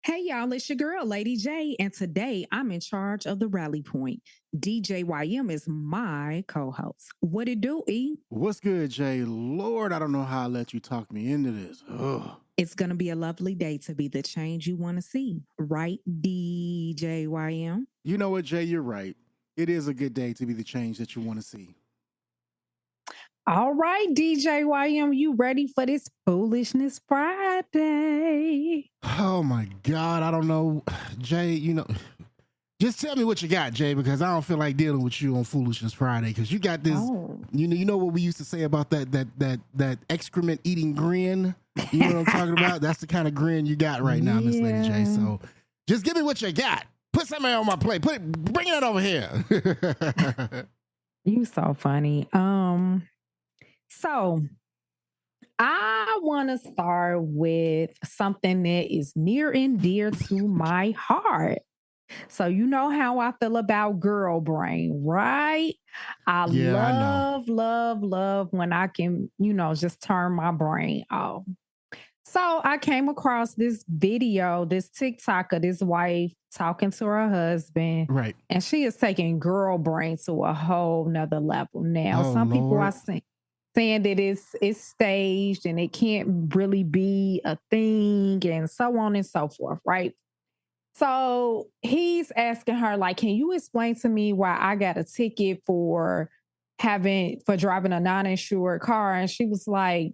Hey y'all, it's your girl, Lady Jae, and today I'm in charge of the rally point. DJ YM is my co-host. What it do, E? What's good, Jay? Lord, I don't know how I let you talk me into this. Ugh. It's gonna be a lovely day to be the change you want to see, right, DJ YM? You know what, Jay? You're right. It is a good day to be the change that you want to see. All right, DJ YM, you ready for this Foolishness Friday? Oh my God, I don't know, Jay. Just tell me what you got, Jay, because I don't feel like dealing with you on Foolishness Friday. Because you got this. Oh. You know what we used to say about that excrement eating grin. You know what I'm talking about? That's the kind of grin you got right now, Miss Lady Jae. So just give me what you got. Put something on my plate. Bring it over here. You so funny. So I want to start with something that is near and dear to my heart. So you know how I feel about girl brain, right? I Yeah, I know. love when I can, just turn my brain off. So I came across this video, this TikToker, this wife talking to her husband, Right. and she is taking girl brain to a whole nother level. Now, Oh some people are Lord. saying that it's staged and it can't really be a thing, and so on and so forth, right? So he's asking her, like, can you explain to me why I got a ticket for driving a non-insured car? And she was like,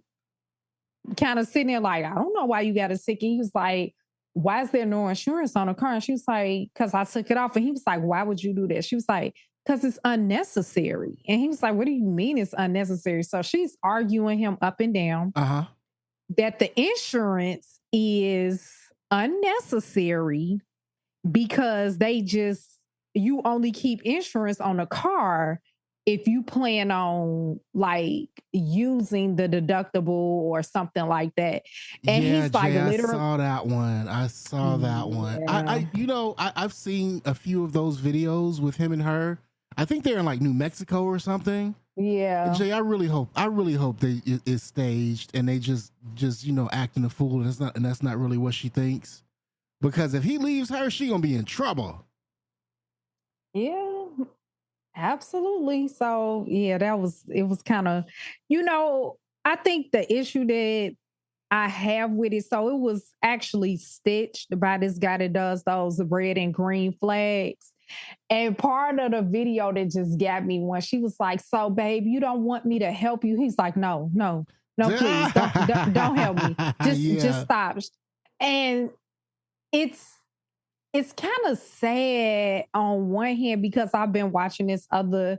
kind of sitting there like, I don't know why you got a ticket. He was like, why is there no insurance on the car? And she was like, because I took it off. And he was like, why would you do that? She was like, because it's unnecessary. And he was like, what do you mean it's unnecessary? So she's arguing him up and down Uh-huh. that the insurance is unnecessary because you only keep insurance on a car if you plan on like using the deductible or something like that. And Yeah, he's like, Jay, I literally, saw that one. I saw that one. yeah, I've seen a few of those videos with him and her. I think they're in like New Mexico or something. yeah, Jay, I really hope it's staged and they just acting a fool and that's not really what she thinks. Because if he leaves her, she gonna be in trouble. yeah, absolutely. So yeah, it was kind of, I think the issue that I have with it, so it was actually stitched by this guy that does those red and green flags. And part of the video that just got me when she was like, "So, babe, you don't want me to help you?" He's like, "No, no, no, please don't help me. Just Yeah. stop." And it's kind of sad on one hand because I've been watching this other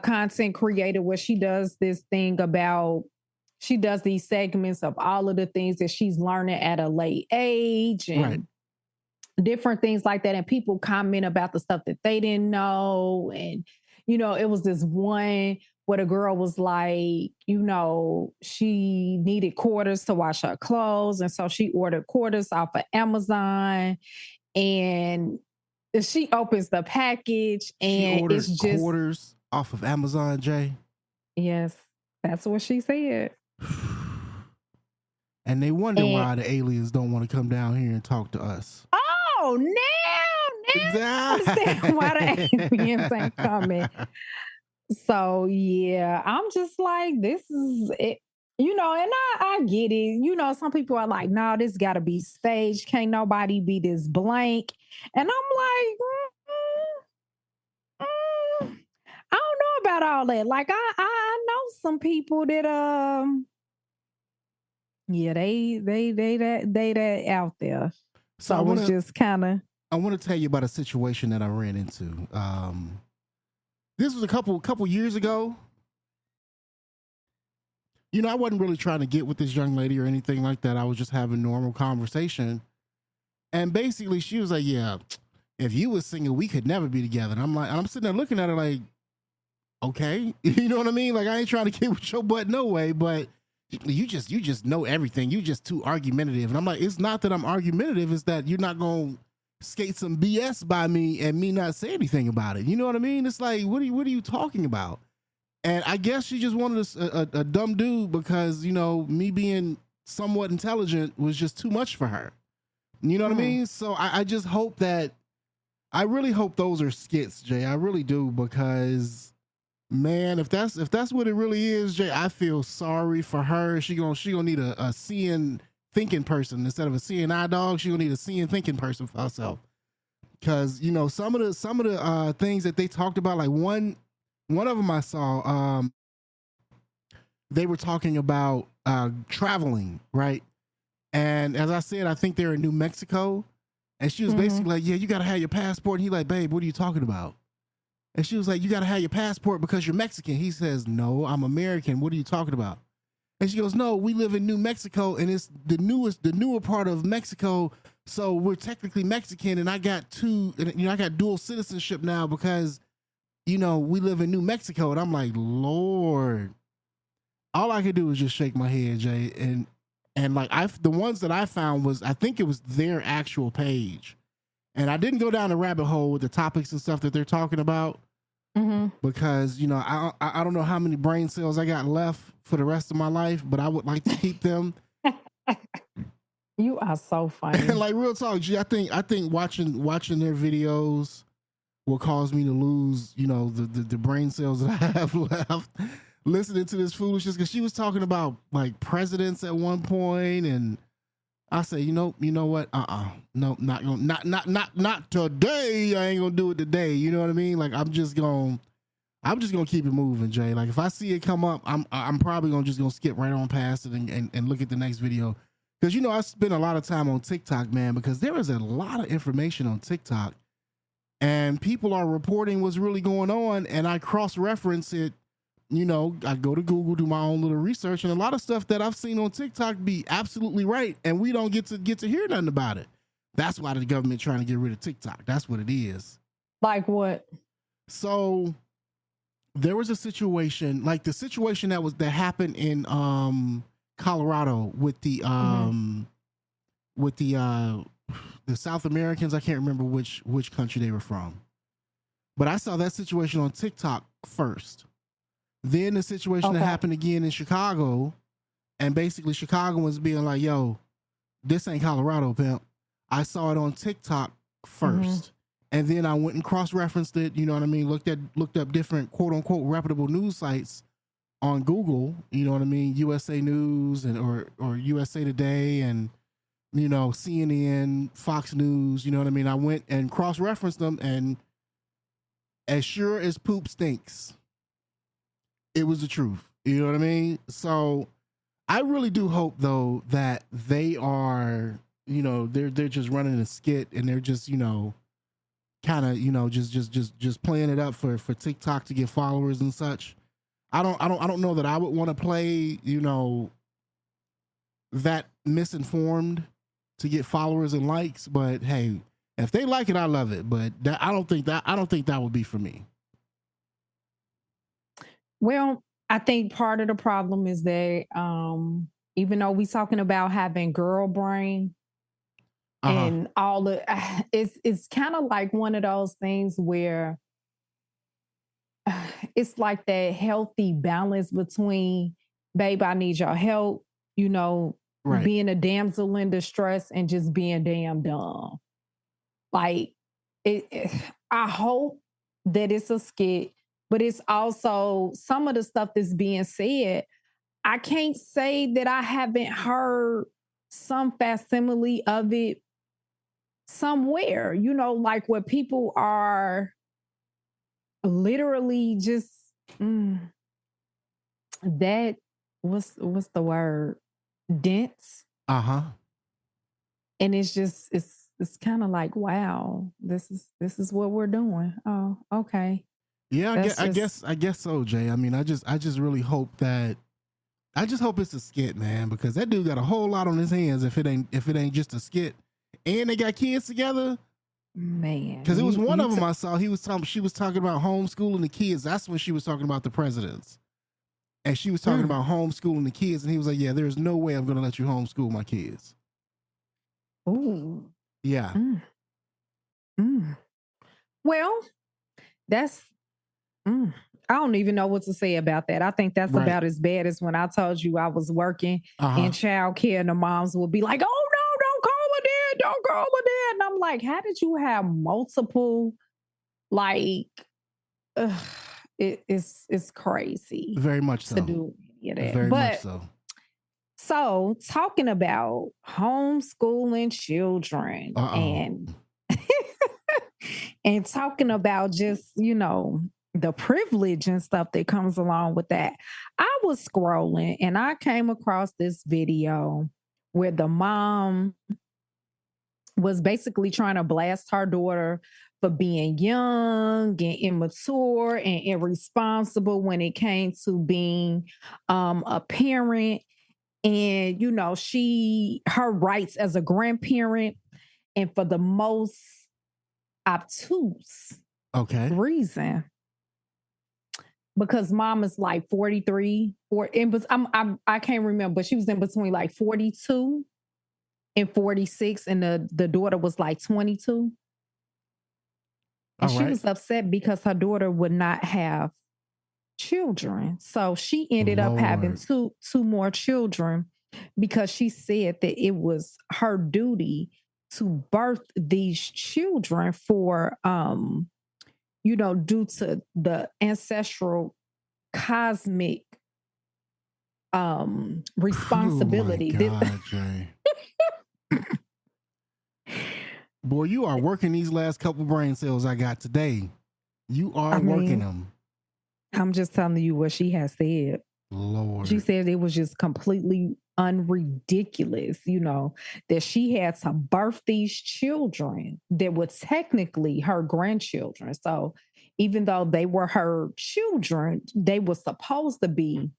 content creator where she does this thing about she does these segments of all of the things that she's learning at a late age and Right. different things like that. And people comment about the stuff that they didn't know. And, it was this one where the girl was like, she needed quarters to wash her clothes. And so she ordered quarters off of Amazon. And she opens the package She and ordered it's just, quarters off of Amazon, Jay. yes, that's what she said. And they wonder And why the aliens don't want to come down here and talk to us. oh, now I understand why the aliens ain't coming. So yeah, I'm just like, this is it, and I get it. Some people are like, no, this gotta be staged. Can't nobody be this blank. And I'm like, I don't know about all that. Like I know some people that yeah, they that out there. So So it's just kind of I want to tell you about a situation that I ran into. This was a couple years ago. I wasn't really trying to get with this young lady or anything like that. I was just having normal conversation. And basically she was like, yeah, if you was single, we could never be together. And I'm sitting there looking at her like, okay, you know what I mean? Like I ain't trying to get with your butt no way, but you just know everything. You just too argumentative. And I'm like, it's not that I'm argumentative, it's that you're not gonna skate some BS by me and me not say anything about it. You know what I mean? It's like, what are you talking about? And I guess she just wanted a dumb dude because, me being somewhat intelligent was just too much for her. You know what I mean? So I just hope that, I really hope those are skits, Jay. I really do, because man, if that's what it really is, Jay, I feel sorry for her. She gonna need a seeing, thinking person instead of a seeing eye dog. She gonna need a seeing, thinking person for herself. Because you know some of the things that they talked about, like one of them I saw, they were talking about traveling, right? And as I said, I think they're in New Mexico, and she was basically like, "Yeah, you gotta have your passport." And he like, "Babe, what are you talking about?" And she was like, "You gotta have your passport because you're Mexican." He says, "No, I'm American. What are you talking about?" And she goes, "No, we live in New Mexico, and it's the newer part of Mexico. So we're technically Mexican, and I got I got dual citizenship now because, we live in New Mexico." And I'm like, Lord, all I could do was just shake my head, Jay. And like the ones that I found I think it was their actual page, and I didn't go down the rabbit hole with the topics and stuff that they're talking about. Because I don't know how many brain cells I got left for the rest of my life, but I would like to keep them. You are so funny. Like real talk, G. I think watching their videos will cause me to lose, the brain cells that I have left. Listening to this foolishness, because she was talking about like presidents at one point, and I say, you know what? No, not today. I ain't gonna do it today. You know what I mean? Like I'm just gonna keep it moving, Jay. Like if I see it come up, I'm probably gonna skip right on past it and look at the next video. Because I spend a lot of time on TikTok, man, because there is a lot of information on TikTok, and people are reporting what's really going on, and I cross-reference it. I go to Google, do my own little research, and a lot of stuff that I've seen on TikTok be absolutely right, and we don't get to hear nothing about it. That's why the government trying to get rid of TikTok. That's what it is. Like what? So there was a situation, like the situation that happened in Colorado with the South Americans. I can't remember which country they were from, but I saw that situation on TikTok first. Then the situation that happened again in Chicago, and basically Chicagoans being like, "Yo, this ain't Colorado, pimp." I saw it on TikTok first, and then I went and cross-referenced it. You know what I mean? Looked up different quote unquote reputable news sites on Google. You know what I mean? USA News or USA Today, and CNN, Fox News. You know what I mean? I went and cross-referenced them, and as sure as poop stinks, it was the truth. You know what I mean? So I really do hope though that they are, they're just running a skit, and they're just, kind of, just playing it up for TikTok to get followers and such. I don't know that I would want to play, that misinformed to get followers and likes, but hey, if they like it, I love it. But I don't think that would be for me. Well, I think part of the problem is that even though we're talking about having girl brain and all the, it's kind of like one of those things where it's like that healthy balance between, babe, I need your help, being a damsel in distress and just being damn dumb. Like I hope that it's a skit. But it's also some of the stuff that's being said. I can't say that I haven't heard some facsimile of it somewhere, like where people are literally just that what's the word? Dense. And it's just it's kind of like, wow, this is what we're doing. Oh, okay. Yeah, I guess so, Jay. I mean, I just really hope that, I just hope it's a skit, man, because that dude got a whole lot on his hands if it ain't just a skit, and they got kids together, man. Because it was one of them I saw. She was talking about homeschooling the kids. That's when she was talking about the presidents, and she was talking about homeschooling the kids, and he was like, "Yeah, there's no way I'm going to let you homeschool my kids." Ooh, yeah. Well, that's. I don't even know what to say about that. I think that's about as bad as when I told you I was working in childcare, and the moms would be like, "Oh no, don't call her dad, don't girl over there. And I'm like, how did you have multiple, like, ugh, it's crazy Very much to so. do any of that. Very much But so. so talking about homeschooling children and and talking about just, the privilege and stuff that comes along with that. I was scrolling and I came across this video where the mom was basically trying to blast her daughter for being young and immature and irresponsible when it came to being a parent. And, her rights as a grandparent, and for the most obtuse reason, because mom is like 43, I can't remember, but she was in between like 42 and 46, and the daughter was like 22. And she was upset because her daughter would not have children. So she ended up having two more children because she said that it was her duty to birth these children for due to the ancestral cosmic responsibility. Oh my God, Jay. Boy, you are working these last couple brain cells I got today. You are working them. I'm just telling you what she has said. Lord. She said it was just completely unridiculous, that she had to birth these children that were technically her grandchildren. So even though they were her children, they were supposed to be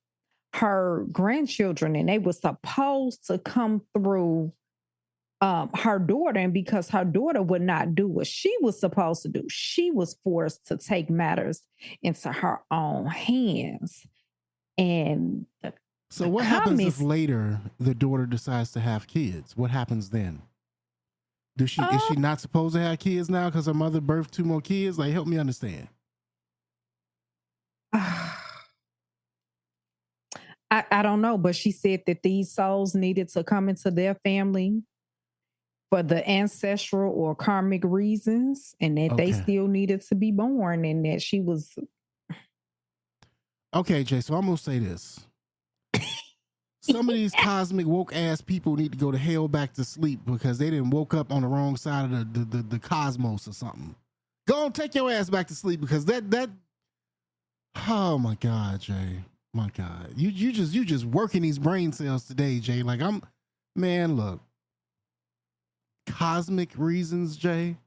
her grandchildren, and they were supposed to come through her daughter. And because her daughter would not do what she was supposed to do, she was forced to take matters into her own hands. And so what happens if later the daughter decides to have kids? What happens then? Is she not supposed to have kids now because her mother birthed two more kids? Like, help me understand. I don't know, but she said that these souls needed to come into their family for the ancestral or karmic reasons, and that they still needed to be born, and that she was. Okay, Jay, so I'm going to say this. Some of these cosmic woke ass people need to go to hell back to sleep because they didn't woke up on the wrong side of the cosmos or something. Go and take your ass back to sleep because that oh my God, Jay. My God. You just working these brain cells today, Jay. Like look. Cosmic reasons, Jay.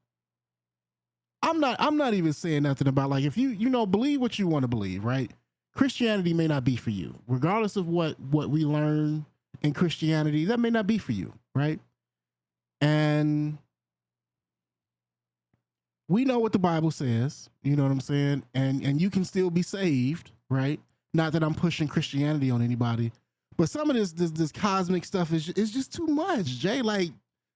I'm not even saying nothing about, like, if you believe what you want to believe, right? Christianity may not be for you. Regardless of what we learn in Christianity, that may not be for you, right? And we know what the Bible says, you know what I'm saying? And you can still be saved, right? Not that I'm pushing Christianity on anybody, but some of this cosmic stuff is just too much, Jay. Like,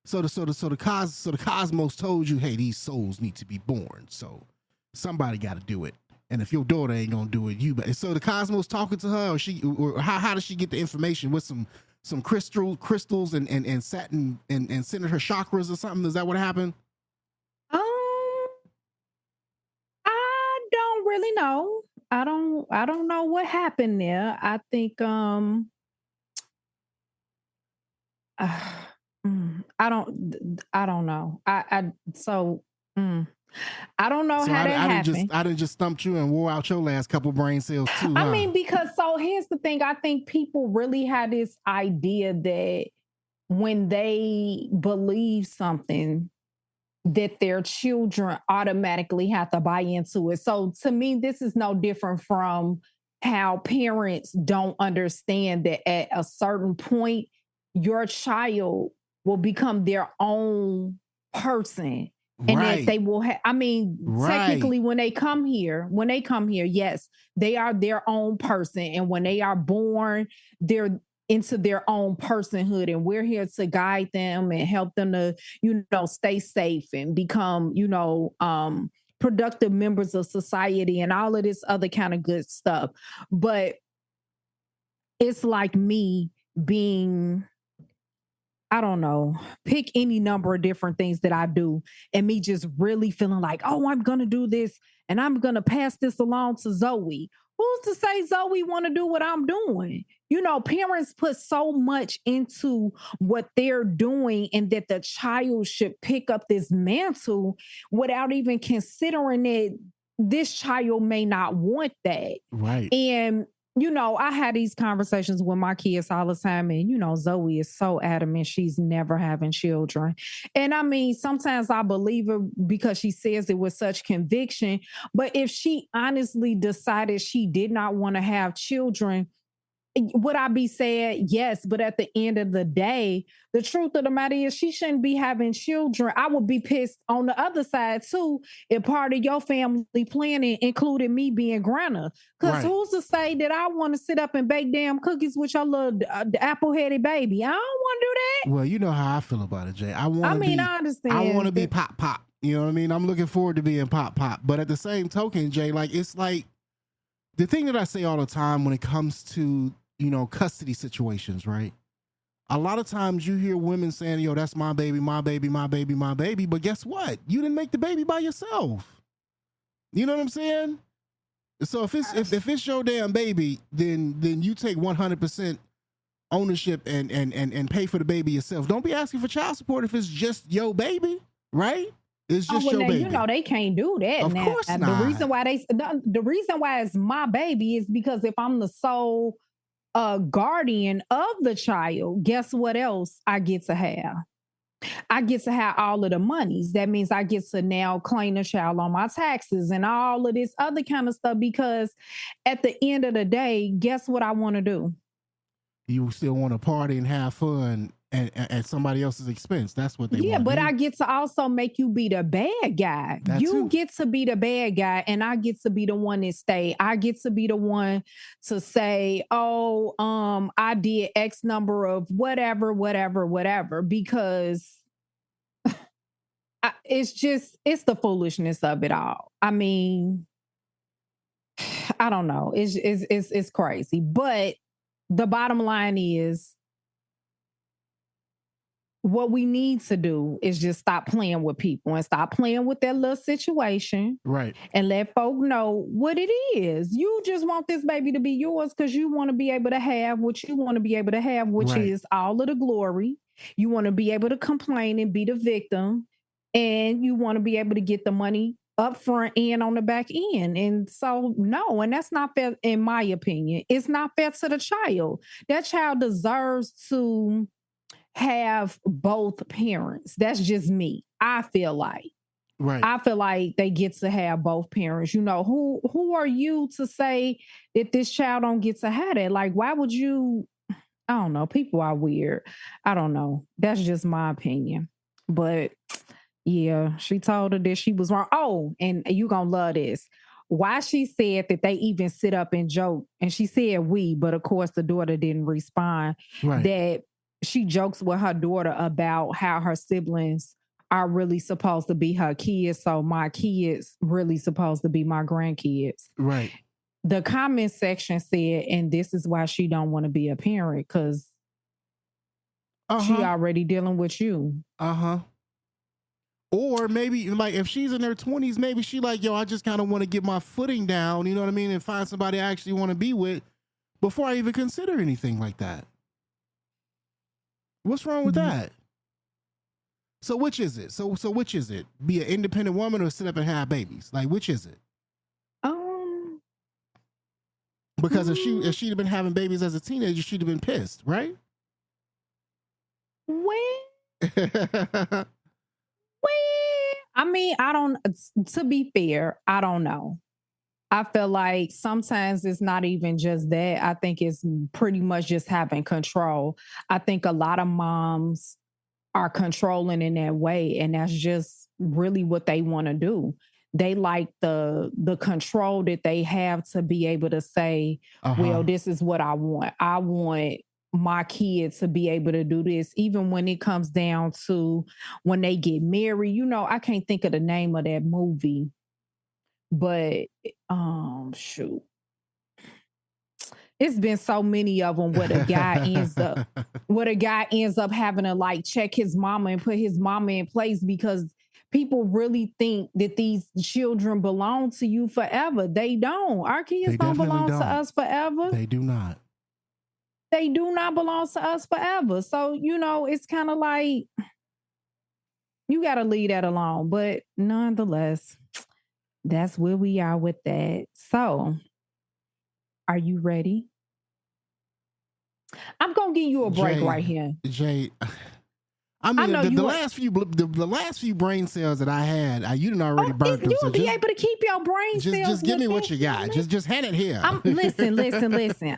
so the cosmos told you, hey, these souls need to be born, so somebody got to do it. And if your daughter ain't gonna do it, you better. So the cosmos talking to her, or how does she get the information? With some crystals and satin and centered her chakras or something? Is that what happened? I don't really know. I don't know what happened there. I think I don't know. I don't know how that happened. I didn't just stump you and wore out your last couple brain cells too. I mean, because here's the thing. I think people really had this idea that when they believe something, that their children automatically have to buy into it. So to me, this is no different from how parents don't understand that at a certain point, your child will become their own person. And that they will have, technically when they come here, yes, they are their own person. And when they are born, they're into their own personhood. And we're here to guide them and help them to, stay safe and become, productive members of society and all of this other kind of good stuff. But it's like me being I don't know, pick any number of different things that I do, and me just really feeling like, oh, I'm gonna do this and I'm gonna pass this along to Zoe. Who's to say Zoe want to do what I'm doing? You know, parents put so much into what they're doing, and that the child should pick up this mantle without even considering that this child may not want that. Right. And I had these conversations with my kids all the time, and Zoe is so adamant she's never having children. And I mean, sometimes I believe her because she says it with such conviction. But if she honestly decided she did not want to have children, would I be sad? Yes. But at the end of the day, the truth of the matter is she shouldn't be having children. I would be pissed on the other side too if part of your family planning included me being grandma. Because Right. who's to say that I want to sit up and bake damn cookies with your little apple-headed baby? I don't want to do that. Well, you know how I feel about it, Jay. I want I to mean, be I I want understand to be that. pop pop. You know what I mean? I'm looking forward to being pop pop. But at the same token, Jay, like it's like the thing that I say all the time when it comes to, custody situations, right? A lot of times you hear women saying, yo, that's my baby, my baby, my baby, my baby. But guess what? You didn't make the baby by yourself. You know what I'm saying? So if it's your damn baby, then you take 100% ownership and pay for the baby yourself. Don't be asking for child support if it's just your baby, right? It's Oh just well, your now baby. they can't do that. Of Now course the reason not. why the reason why it's my baby is because if I'm the sole guardian of the child, guess what else I get to have? I get to have all of the monies. That means I get to now claim the child on my taxes and all of this other kind of stuff. Because at the end of the day, guess what I want to do? You still want to party and have fun at somebody else's expense. That's what they Yeah, want to but do. I get to also make you be the bad guy. That You too. get to be the bad guy, and I get to be the one that stay. I get to be the one to say, "Oh, I did X number of whatever, whatever, whatever," because it's the foolishness of it all. I mean, I don't know. It's crazy, but the bottom line is what we need to do is just stop playing with people and stop playing with that little situation Right. and let folk know what it is. You just want this baby to be yours because you want to be able to have what you want to be able to have, which Right. is all of the glory. You want to be able to complain and be the victim, and you want to be able to get the money up front and on the back end. And so, no, and that's not fair, in my opinion. It's not fair to the child. That child deserves to have both parents. That's just me. I feel like. Right. I feel like they get to have both parents. Who are you to say that this child don't get to have that? Like, why would you? I don't know. People are weird. I don't know. That's just my opinion. But yeah, she told her that she was wrong. Oh, and you gonna love this. Why she said that they even sit up and joke, and she said we, but of course the daughter didn't respond. Right. That she jokes with her daughter about how her siblings are really supposed to be her kids, so my kids really supposed to be my grandkids. Right. The comment section said, and this is why she don't want to be a parent because she Uh-huh. already dealing with you. Uh-huh. Or maybe like if she's in her 20s, maybe she like, yo, I just kind of want to get my footing down, you know what I mean, and find somebody I actually want to be with before I even consider anything like that. What's wrong with that? So which is it? So which is it? Be an independent woman or sit up and have babies? Like which is it? Because if she'd have been having babies as a teenager, she'd have been pissed, right? Well, I mean, I don't, to be fair, I don't know. I feel like sometimes it's not even just that. I think it's pretty much just having control. I think a lot of moms are controlling in that way, and that's just really what they want to do. They like the control that they have to be able to say, well, this is what I want. I want my kids to be able to do this, even when it comes down to when they get married. I can't think of the name of that movie, but shoot. it's been so many of them where a guy ends up having to like check his mama and put his mama in place because people really think that these children belong to you forever. They don't. Our kids don't belong to us forever. They do not. They do not belong to us forever. So, it's kind of like you got to leave that alone. But nonetheless, that's where we are with that. So, are you ready? I'm going to give you a break right here. Jae, I mean, the last few brain cells that I had, you didn't already burn them. You'll be able to keep your brain cells. Just give me what you got. Just hand it here. Listen.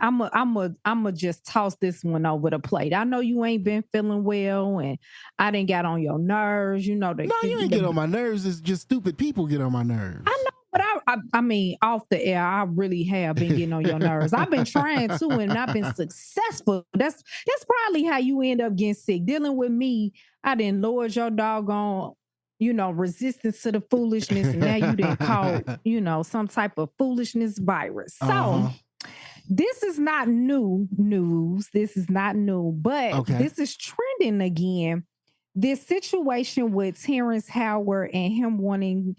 I'm just toss this one over the plate. I know you ain't been feeling well, and I didn't get on your nerves. No, you ain't get on my nerves. It's just stupid people get on my nerves. I know. But I mean, off the air, I really have been getting on your nerves. I've been trying to, and I've been successful. That's probably how you end up getting sick. Dealing with me, I didn't lower your doggone, resistance to the foolishness, and now you didn't call, some type of foolishness virus. So this is not new news. This is not new, but this is trending again. This situation with Terrence Howard and him wanting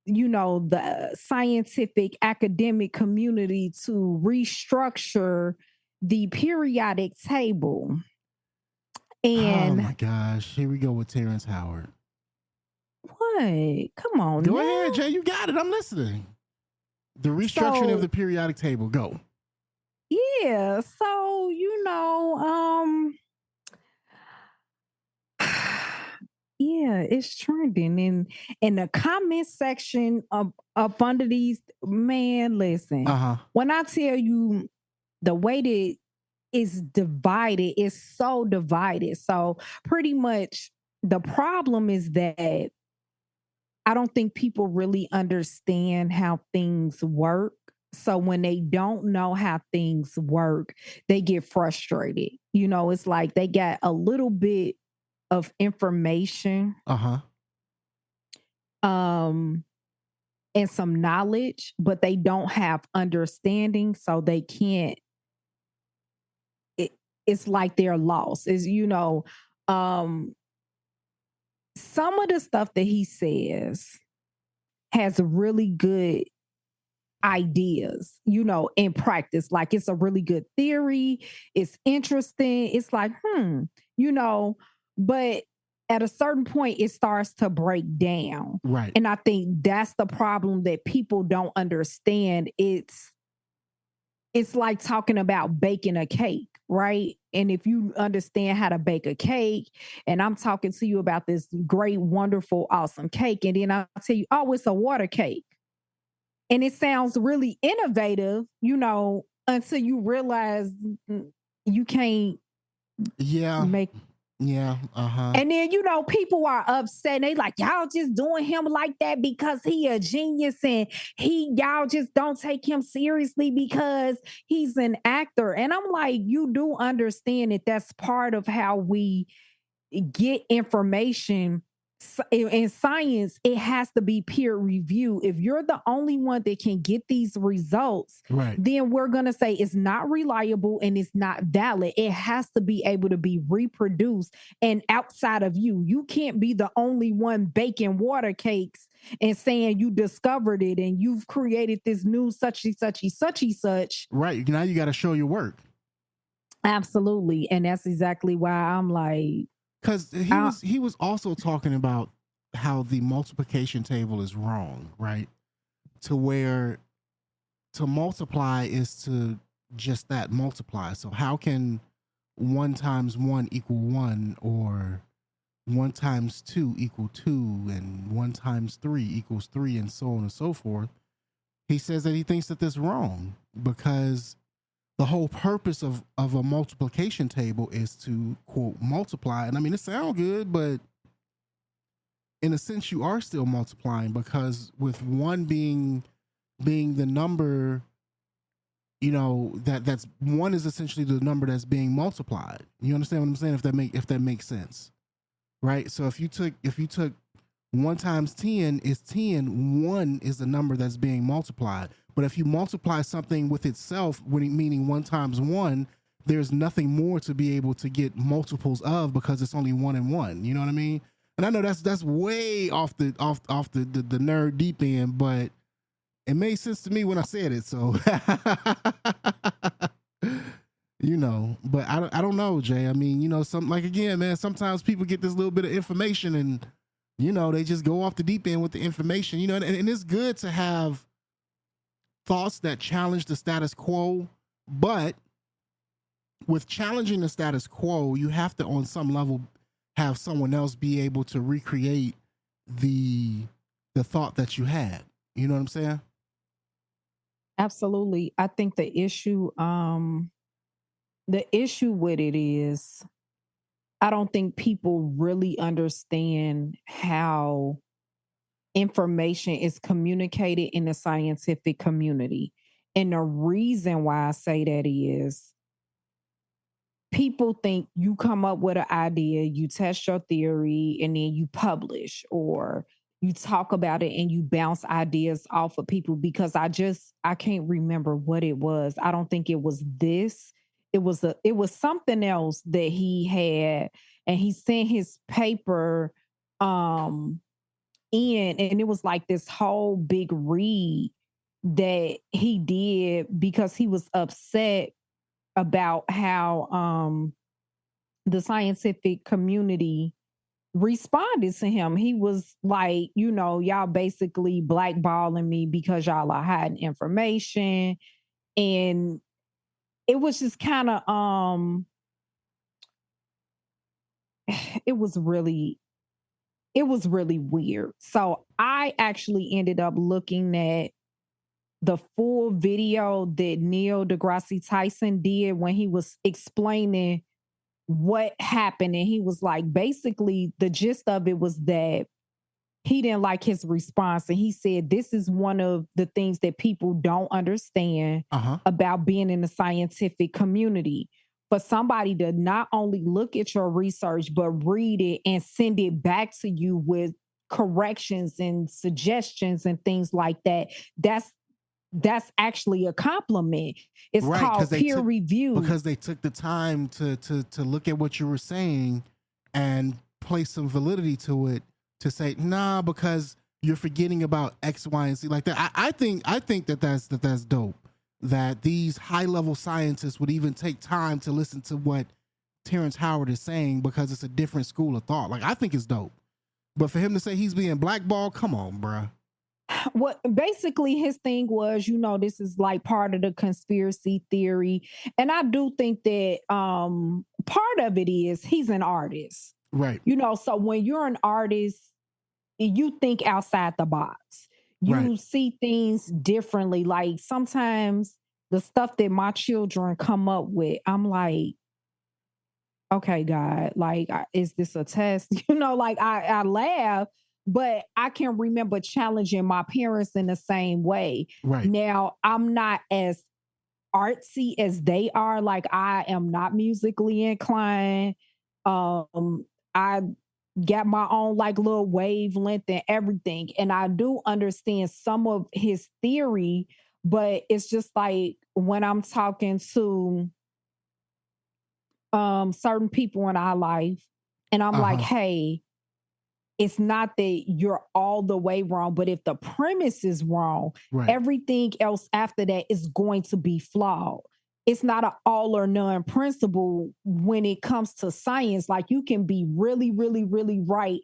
the scientific academic community to restructure the periodic table. And oh my gosh, here we go with Terrence Howard. What? Come on. Go ahead, Jae, you got it. I'm listening. The restructuring of the periodic table. Go. Yeah. So, yeah, it's trending in the comment section up under these. Man, listen. When I tell you the way that it's divided, it's so divided. So pretty much the problem is that I don't think people really understand how things work. So when they don't know how things work, they get frustrated. It's like they got a little bit of information and some knowledge, but they don't have understanding, so they can't. It's like they're lost. Some of the stuff that he says has really good ideas, in practice. Like it's a really good theory. It's interesting. It's like, but at a certain point, it starts to break down. Right. And I think that's the problem that people don't understand. It's like talking about baking a cake, right? And if you understand how to bake a cake, and I'm talking to you about this great, wonderful, awesome cake, and then I'll tell you, oh, it's a water cake. And it sounds really innovative, until you realize you can't make. Yeah. And then, people are upset. They like, y'all just doing him like that because he a genius, and y'all just don't take him seriously because he's an actor. And I'm like, you do understand that that's part of how we get information. In science, it has to be peer review. If you're the only one that can get these results, then we're going to say it's not reliable and it's not valid. It has to be able to be reproduced. And outside of you, you can't be the only one baking water cakes and saying you discovered it and you've created this new such. Right. Now you got to show your work. Absolutely. And that's exactly why I'm like, because he was also talking about how the multiplication table is wrong, right? To where to multiply is to just that, multiply. So how can 1 times 1 equal 1, or 1 times 2 equal 2, and 1 times 3 equals 3, and so on and so forth? He says that he thinks that that's wrong because the whole purpose of a multiplication table is to, quote, multiply. And I mean, it sounds good, but in a sense, you are still multiplying, because with 1 being the number, that's 1 is essentially the number that's being multiplied. You understand what I'm saying? If that makes sense, right? So if you took 1 times 10 is 10. 1 is the number that's being multiplied. But if you multiply something with itself, meaning 1 times 1, there's nothing more to be able to get multiples of because it's only 1 and 1. You know what I mean? And I know that's way off the nerd deep end, but it made sense to me when I said it. So you know, but I don't know, Jay. I mean, you know, again, man, sometimes people get this little bit of information and, you know, they just go off the deep end with the information, you know, and it's good to have thoughts that challenge the status quo, but with challenging the status quo, you have to, on some level, have someone else be able to recreate the thought that you had. You know what I'm saying? Absolutely. I think the issue with it is I don't think people really understand how information is communicated in the scientific community. And the reason why I say that is people think you come up with an idea, you test your theory, and then you publish, or you talk about it and you bounce ideas off of people. Because I can't remember what it was. I don't think it was this. It was something else that he had, and he sent his paper um in, and it was like this whole big read that he did because he was upset about how the scientific community responded to him. He was like, you know, y'all basically blackballing me because y'all are hiding information. And it was just kind of it was really weird. So I actually ended up looking at the full video that Neil deGrasse Tyson did when he was explaining what happened. And he was like, basically, the gist of it was that he didn't like his response. And he said, this is one of the things that people don't understand about being in the scientific community. For somebody to not only look at your research, but read it and send it back to you with corrections and suggestions and things like that, that's actually a compliment. It's Right, called peer review. Because they took the time to look at what you were saying and place some validity to it, to say, nah, because you're forgetting about X, Y, and Z like that. I think that's dope. That these high level scientists would even take time to listen to what Terrence Howard is saying because it's a different school of thought. Like, I think it's dope. But for him to say he's being blackballed, come on, bruh. What basically his thing was, you know, this is like part of the conspiracy theory. And I do think that part of it is he's an artist. Right. You know, so when you're an artist, you think outside the box. You see things differently. Like sometimes the stuff that my children come up with, I'm like, okay, God, like, is this a test? You know, like I laugh, but I can remember challenging my parents in the same way. Right. Now, I'm not as artsy as they are. Like, I am not musically inclined. I got my own like little wavelength and everything. And I do understand some of his theory, but it's just like when I'm talking to certain people in our life, and I'm like, hey, it's not that you're all the way wrong, but if the premise is wrong, everything else after that is going to be flawed. It's not an all or none principle when it comes to science. Like, you can be really, really, really right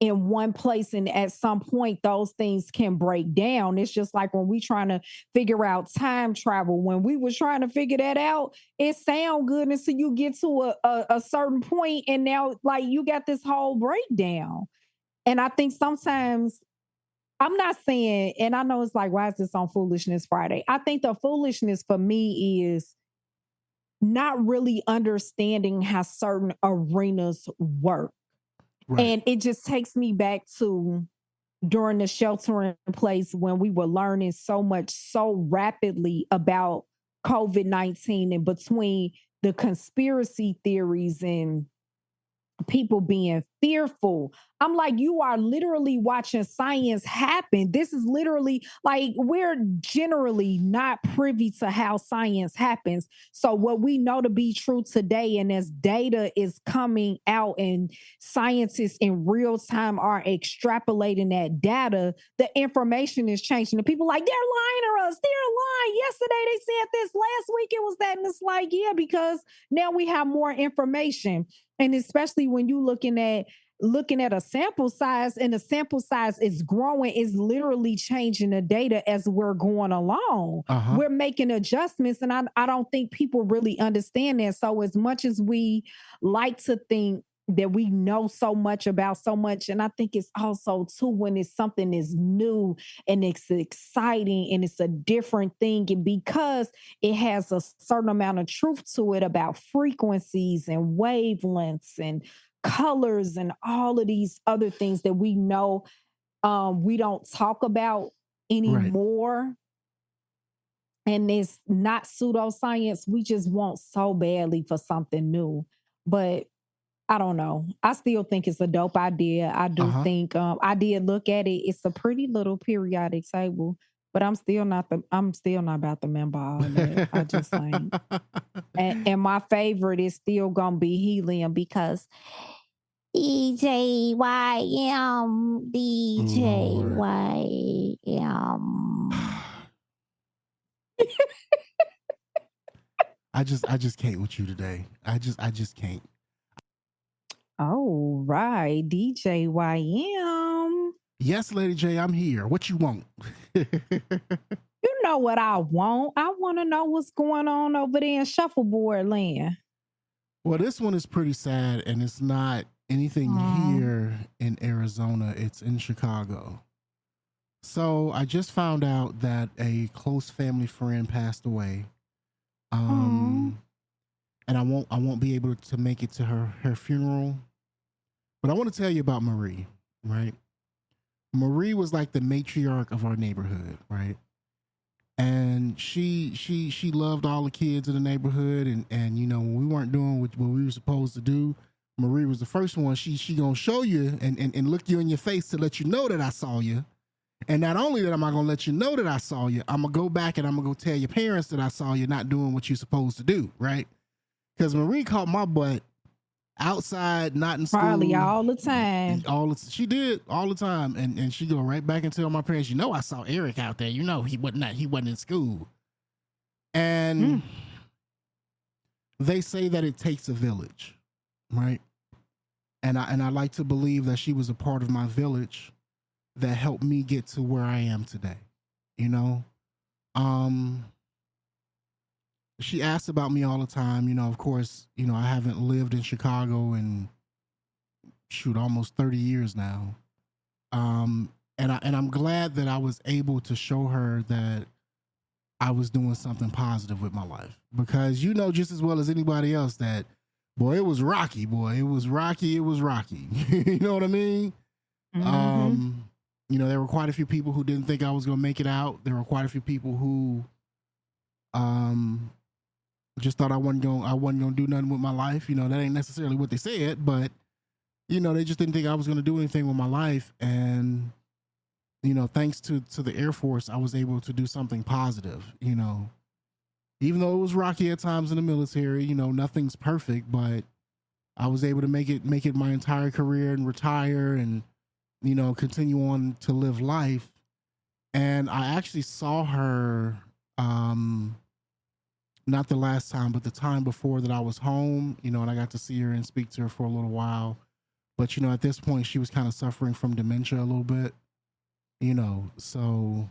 in one place, and at some point those things can break down. It's just like when we trying to figure out time travel. When we was trying to figure that out, it sound good until you get to a certain point, and now like you got this whole breakdown. And I think sometimes, I'm not saying, and I know it's like, why is this on Foolishness Friday? I think the foolishness for me is not really understanding how certain arenas work. And it just takes me back to during the shelter in place when we were learning so much so rapidly about COVID-19, and between the conspiracy theories and people being fearful. I'm like, you are literally watching science happen. This is literally like we're generally not privy to how science happens. So, what we know to be true today, and as data is coming out and scientists in real time are extrapolating that data, the information is changing. And people like, they're lying to us. They're lying. Yesterday they said this, last week it was that. And it's like, yeah, because now we have more information. And especially when you looking at a sample size, and the sample size is growing, is literally changing the data as we're going along. Uh-huh. We're making adjustments, and I don't think people really understand that. So as much as we like to think that we know so much about so much, and I think it's also too when it's something is new and it's exciting and it's a different thing, and because it has a certain amount of truth to it about frequencies and wavelengths and colors and all of these other things that we know we don't talk about Right. anymore. And it's not pseudoscience. We just want so badly for something new. But I don't know. I still think it's a dope idea. I do Uh-huh. think I did look at it. It's a pretty little periodic table, but I'm still not about to remember all that. I just ain't. And my favorite is still gonna be helium because DJYM, Lord. DJYM. I just can't with you today. I just can't. Oh, right. DJYM. Yes, Lady J, I'm here. What you want? You know what I want? I want to know what's going on over there in shuffleboard land. Well, this one is pretty sad, and it's not anything here in Arizona. It's in Chicago. So I just found out that a close family friend passed away. And I won't be able to make it to her funeral. But I want to tell you about Marie, right? Marie was like the matriarch of our neighborhood, right? And she loved all the kids in the neighborhood, and you know, when we weren't doing what we were supposed to do, Marie was the first one. She gonna show you and look you in your face to let you know that I saw you. And not only that, am I gonna let you know that I saw you, I'm gonna go back and I'm gonna go tell your parents that I saw you not doing what you're supposed to do, right? Because Marie caught my butt outside, not in school. Probably all the time. She did all the time, and she go right back and tell my parents, you know, I saw Eric out there. You know, he wasn't in school. And they say that it takes a village, right? And I like to believe that she was a part of my village that helped me get to where I am today. You know, she asked about me all the time. You know, of course, you know, I haven't lived in Chicago in almost 30 years now. And I'm glad that I was able to show her that I was doing something positive with my life, because you know just as well as anybody else that, boy, it was rocky, boy. It was rocky. You know what I mean? You know, there were quite a few people who didn't think I was going to make it out. There were quite a few people who just thought I wasn't going to do nothing with my life. You know, that ain't necessarily what they said, but you know, they just didn't think I was going to do anything with my life. And you know, thanks to the Air Force, I was able to do something positive, you know. Even though it was rocky at times in the military, you know, nothing's perfect, but I was able to make it my entire career and retire and, you know, continue on to live life. And I actually saw her not the last time, but the time before that I was home, you know, and I got to see her and speak to her for a little while. But, you know, at this point, she was kind of suffering from dementia a little bit, you know, so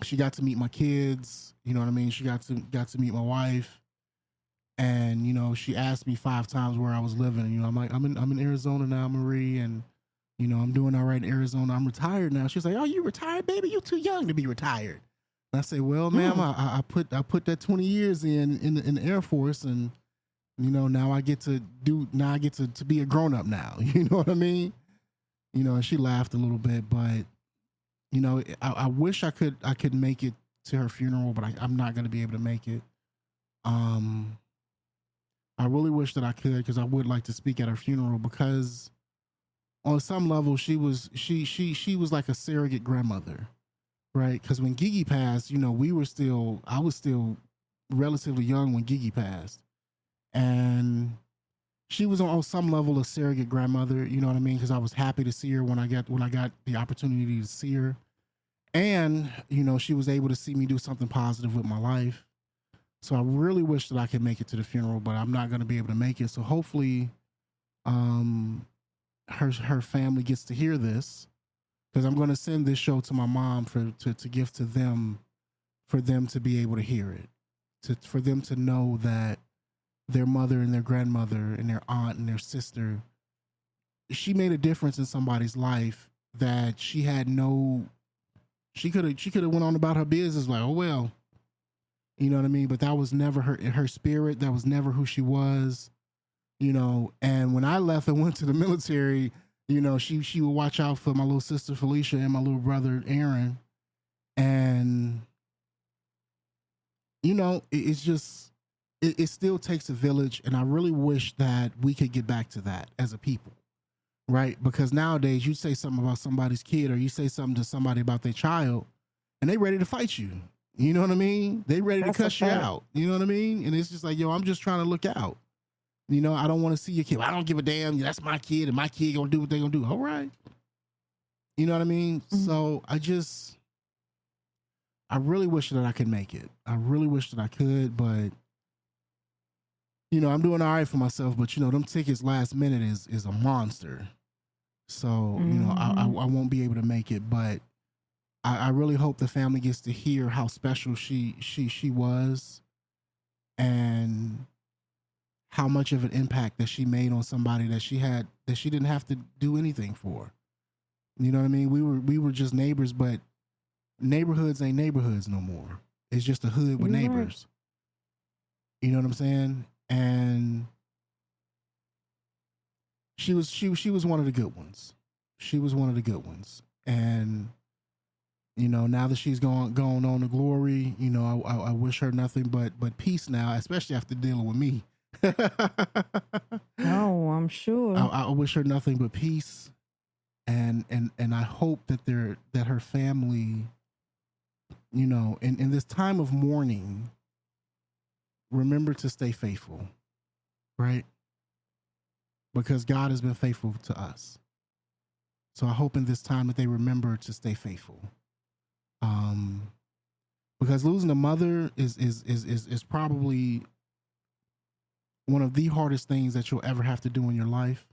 she got to meet my kids, you know what I mean? She got to meet my wife. And, you know, she asked me 5 times where I was living. You know, I'm like, I'm in Arizona now, Marie, and, you know, I'm doing all right in Arizona. I'm retired now. She's like, oh, you retired, baby? You too young to be retired. And I say, well, ma'am, I put that 20 years in the Air Force, and you know, now I get to be a grown up now. You know what I mean? You know, and she laughed a little bit, but you know, I wish I could make it to her funeral, but I'm not going to be able to make it. I really wish that I could, because I would like to speak at her funeral, because on some level, she was like a surrogate grandmother, right? Because when Gigi passed, you know, I was still relatively young when Gigi passed, and she was on some level a surrogate grandmother. You know what I mean? Because I was happy to see her when I got the opportunity to see her, and you know, she was able to see me do something positive with my life. So I really wish that I could make it to the funeral, but I'm not going to be able to make it. So hopefully, um, her family gets to hear this, because I'm going to send this show to my mom to give to them, for them to be able to hear it, for them to know that their mother and their grandmother and their aunt and their sister, she made a difference in somebody's life that she had no. She could have went on about her business like, oh well, you know what I mean. But that was never her spirit. That was never who she was, you know. And when I left and went to the military, you know, she would watch out for my little sister Felicia and my little brother Aaron, and you know, it's just it still takes a village, and I really wish that we could get back to that as a people, right? Because nowadays, you say something about somebody's kid, or you say something to somebody about their child, and they ready to fight you. You know what I mean? They ready to cuss you out. You know what I mean? And it's just like, yo, I'm just trying to look out. You know, I don't want to see your kid. I don't give a damn. That's my kid, and my kid gonna do what they gonna do. All right. You know what I mean? Mm-hmm. So I really wish that I could make it. I really wish that I could, but you know, I'm doing all right for myself. But you know, them tickets last minute is a monster. So mm-hmm. you know, I won't be able to make it, but I really hope the family gets to hear how special she was, and how much of an impact that she made on somebody that she didn't have to do anything for. You know what I mean? We were just neighbors, but neighborhoods ain't neighborhoods no more. It's just a hood with neighbors. You know what I'm saying? And she was one of the good ones. She was one of the good ones. And you know, now that she's gone on to glory, you know, I wish her nothing but peace now, especially after dealing with me. Oh, I'm sure. I wish her nothing but peace, and I hope that her family, you know, in this time of mourning, remember to stay faithful, right? Because God has been faithful to us. So I hope in this time that they remember to stay faithful. Because losing a mother is probably one of the hardest things that you'll ever have to do in your life.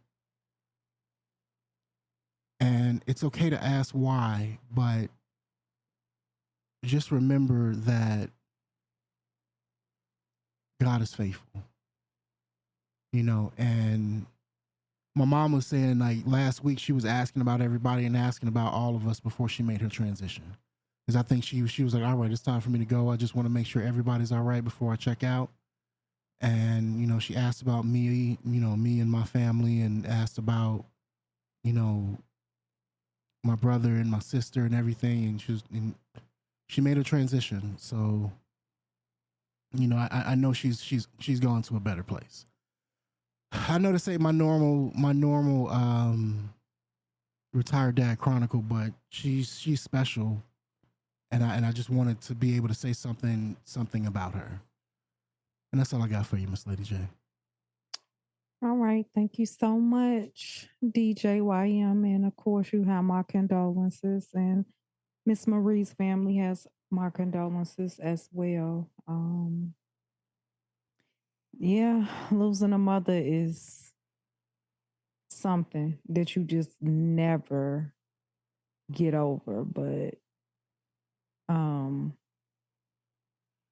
And it's okay to ask why, but just remember that God is faithful. You know, and my mom was saying, like, last week she was asking about everybody and asking about all of us before she made her transition. Because I think she was like, all right, it's time for me to go. I just want to make sure everybody's all right before I check out. And, you know, she asked about me, you know, me and my family, and asked about, you know, my brother and my sister and everything. And she made a transition. So, you know, I know she's gone to a better place. I know to say my normal retired dad chronicle, but she's special. And I just wanted to be able to say something about her. And that's all I got for you, Miss Lady Jae. All right. Thank you so much, DJ YM. And of course, you have my condolences. And Miss Marie's family has my condolences as well. Yeah, losing a mother is something that you just never get over. But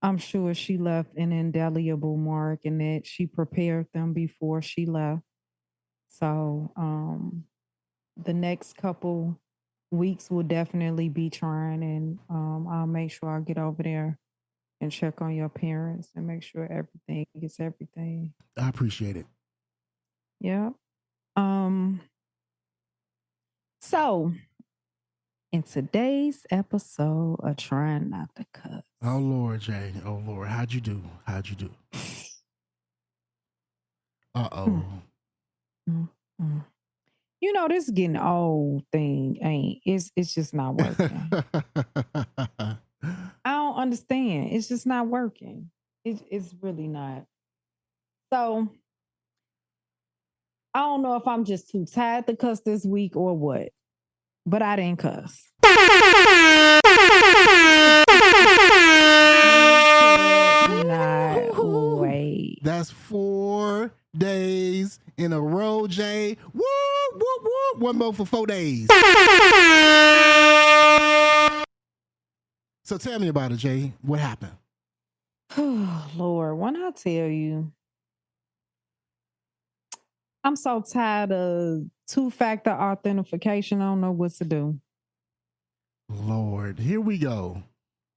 I'm sure she left an indelible mark, and that she prepared them before she left. So the next couple weeks will definitely be trying, and I'll make sure I get over there and check on your parents and make sure everything gets everything. I appreciate it. Yeah. So in today's episode of Trying Not to Cuss. Oh Lord, Jay. Oh Lord, how'd you do? Uh-oh. This getting old thing ain't it's just not working. I don't understand. It's just not working. It's really not. So I don't know if I'm just too tired to cuss this week or what, but I didn't cuss. Not wait. That's 4 days in a row, Jay. Woo, woo, woo. One more for 4 days. So tell me about it, Jay. What happened? Lord, when I tell you, I'm so tired of two-factor authentication. I don't know what to do. Lord, here we go.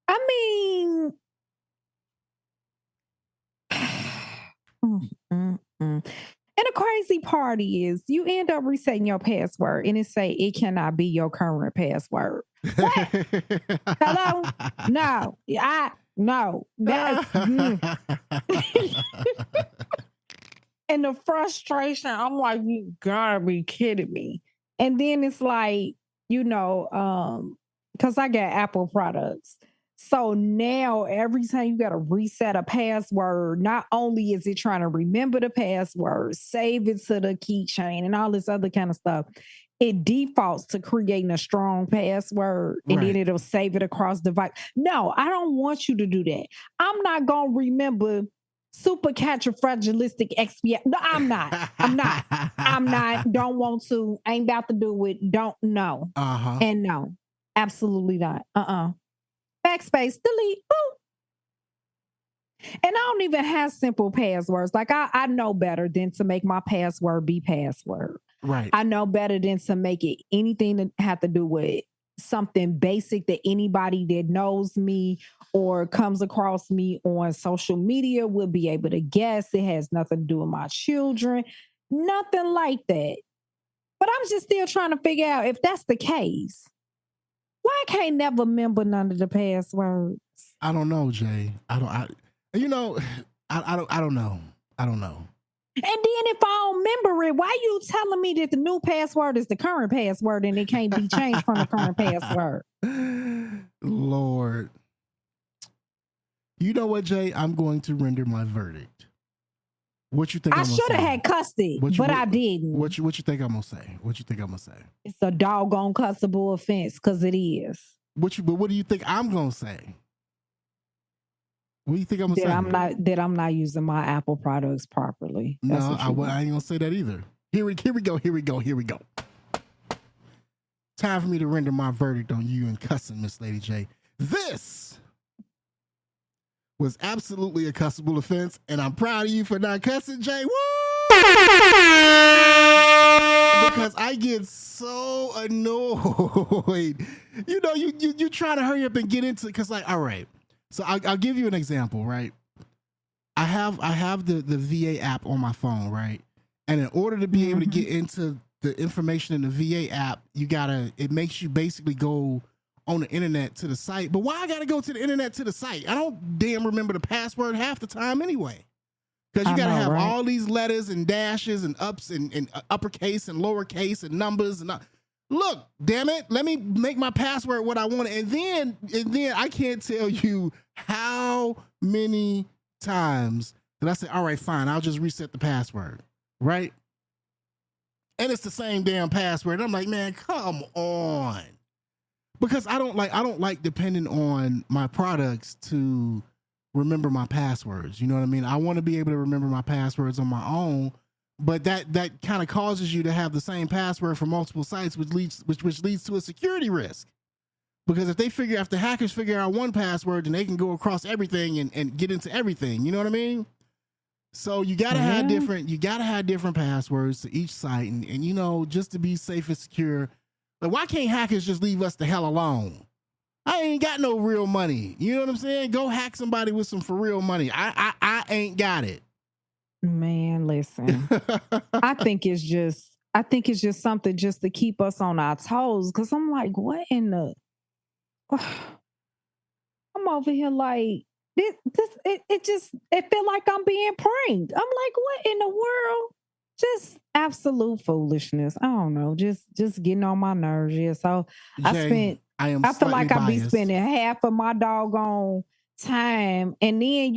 I mean, and the crazy part is you end up resetting your password and it say it cannot be your current password. What? Hello? No. No. And the frustration, I'm like, you gotta be kidding me. And then it's like, because I got Apple products. So now every time you got to reset a password, not only is it trying to remember the password, save it to the keychain and all this other kind of stuff, it defaults to creating a strong password and then it'll save it across device. No, I don't want you to do that. I'm not going to remember supercalifragilistic expialidocious. No, I'm not. Don't want to. Ain't about to do it. Don't know. And no, absolutely not. Backspace, delete, boom. And I don't even have simple passwords. Like I know better than to make my password be password. Right. I know better than to make it anything that have to do with something basic that anybody that knows me or comes across me on social media will be able to guess. It has nothing to do with my children. Nothing like that. But I'm just still trying to figure out if that's the case. Why I can't never remember none of the passwords? I don't know, Jay. I don't know. I don't know. And then if I don't remember it, why you telling me that the new password is the current password and it can't be changed from the current password? Lord. You know what, Jay? I'm going to render my verdict. What you think? I should have had cussed it, but I didn't. What you think I'm gonna say? What you think I'm gonna say? It's a doggone cussable offense because it is. But what do you think I'm gonna say? What do you think I'm gonna say? I'm not using my Apple products properly. That's I ain't gonna say that either. Here we go. Time for me to render my verdict on you and cussing, Miss Lady Jae. This was absolutely a cussable offense, and I'm proud of you for not cussing, Jay. Woo! Because I get so annoyed. You trying to hurry up and get into it, because all right. So I'll give you an example, right? I have the VA app on my phone, right? And in order to be able to get into the information in the VA app, it makes you basically go on the internet to the site. But why I gotta go to the internet to the site? I don't damn remember the password half the time anyway. Because you gotta have all these letters and dashes and ups and uppercase and lowercase and numbers and look, damn it, let me make my password what I want. And then I can't tell you how many times that I say, all right, fine, I'll just reset the password, right? And it's the same damn password. I'm like, man, come on. Because I don't like depending on my products to remember my passwords. You know what I mean? I want to be able to remember my passwords on my own, but that kind of causes you to have the same password for multiple sites, which leads to a security risk. Because if the hackers figure out one password, then they can go across everything and get into everything. You know what I mean? So you gotta have different passwords to each site, and just to be safe and secure. Like, why can't hackers just leave us the hell alone? I ain't got no real money. You know what I'm saying? Go hack somebody with some for real money. I ain't got it. Man, listen. I think it's just something just to keep us on our toes. Cause I'm like, what in the I'm over here like it feel like I'm being pranked. I'm like, what in the world? just absolute foolishness. I don't know, just getting on my nerves. Yeah. So I Jay, spent I am I feel slightly like I be biased. spending half of my doggone time. And then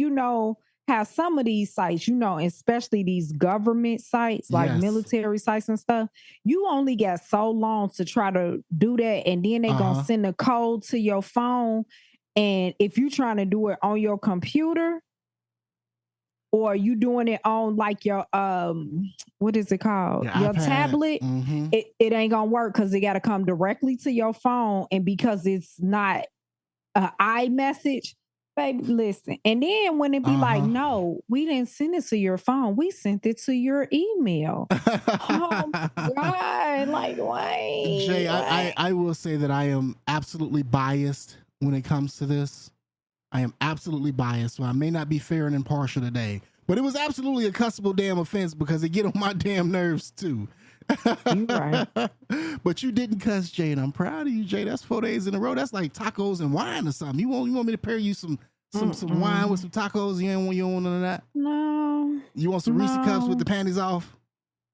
how some of these sites, especially these government sites like Yes. military sites and stuff, you only got so long to try to do that. And then they gonna Uh-huh. send a code to your phone. And if you trying to do it on your computer, or you doing it on like your what is it called, Your your iPad. tablet, Mm-hmm. it ain't gonna work because it got to come directly to your phone. And because it's not an iMessage, baby, listen. And then when it be like, Uh-huh. no, we didn't send it to your phone, we sent it to your email. Oh my God, like, Jay, wait. I will say that I am absolutely biased when it comes to this. I am absolutely biased, so I may not be fair and impartial today. But it was absolutely a cussable damn offense because it get on my damn nerves too. You right. But you didn't cuss, Jay, and I'm proud of you, Jay. That's 4 days in a row. That's like tacos and wine or something. You want me to pair you some wine with some tacos? You don't want none of that? No, You want some Reese cups with the no. panties off?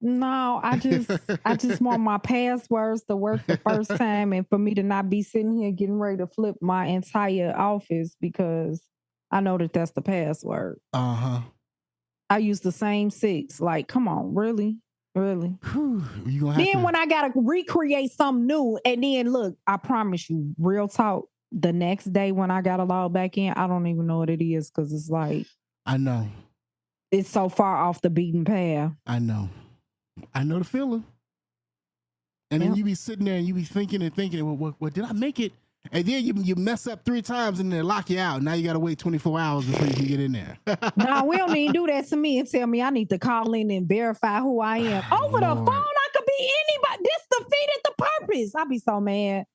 No, I just want my passwords to work the first time, and for me to not be sitting here getting ready to flip my entire office because I know that that's the password. Uh-huh. I use the same 6. Like, come on, really? Really? Whew, you gonna have Then to. when I gotta recreate something new, and then look, I promise you, real talk, the next day when I gotta log back in, I don't even know what it is because it's like I know. it's so far off the beaten path. I know the feeling. And then Yep. you be sitting there and you be thinking and thinking, well, what did I make it? And then you mess up 3 times and they lock you out. Now you got to wait 24 hours before you can get in there. No, we don't even do that to me and tell me I need to call in and verify who I am. Over the phone, Lord. I could be anybody. This defeated the purpose. I be so mad.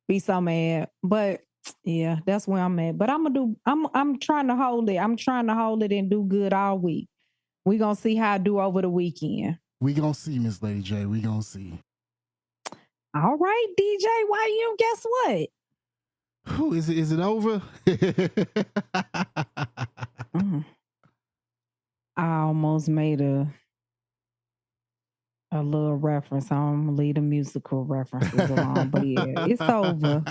Be so mad. But yeah, that's where I'm at. But I'm trying to hold it. I'm trying to hold it and do good all week. We gonna see how I do over the weekend. We gonna see, Miss Lady Jae. We gonna see. All right, DJ. YM, guess what? Whew, is it over? I almost made a little reference. I'm gonna leave the musical references alone, but yeah, it's over.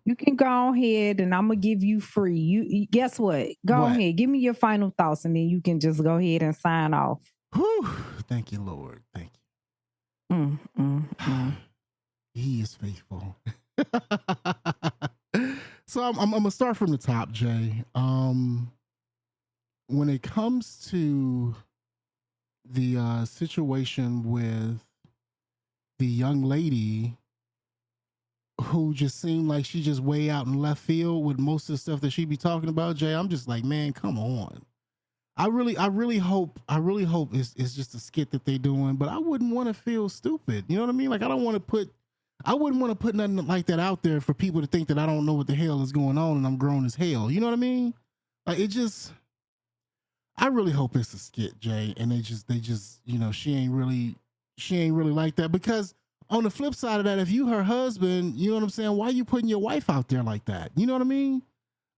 You can go ahead, and I'm gonna give you free. You guess what? Go What? ahead, give me your final thoughts, and then you can just go ahead and sign off. Whew, thank you, Lord. Thank you. He is faithful. So I'm gonna start from the top, Jay. When it comes to the situation with the young lady who just seemed like she just way out in left field with most of the stuff that she be talking about, Jay, I'm just like, man, come on. I really hope it's just a skit that they doing, but I wouldn't want to feel stupid. You know what I mean? Like I wouldn't want to put nothing like that out there for people to think that I don't know what the hell is going on and I'm grown as hell. You know what I mean? Like I really hope it's a skit, Jay, and they just, she ain't really like that, because on the flip side of that, if you her husband, you know what I'm saying, why are you putting your wife out there like that? You know what I mean?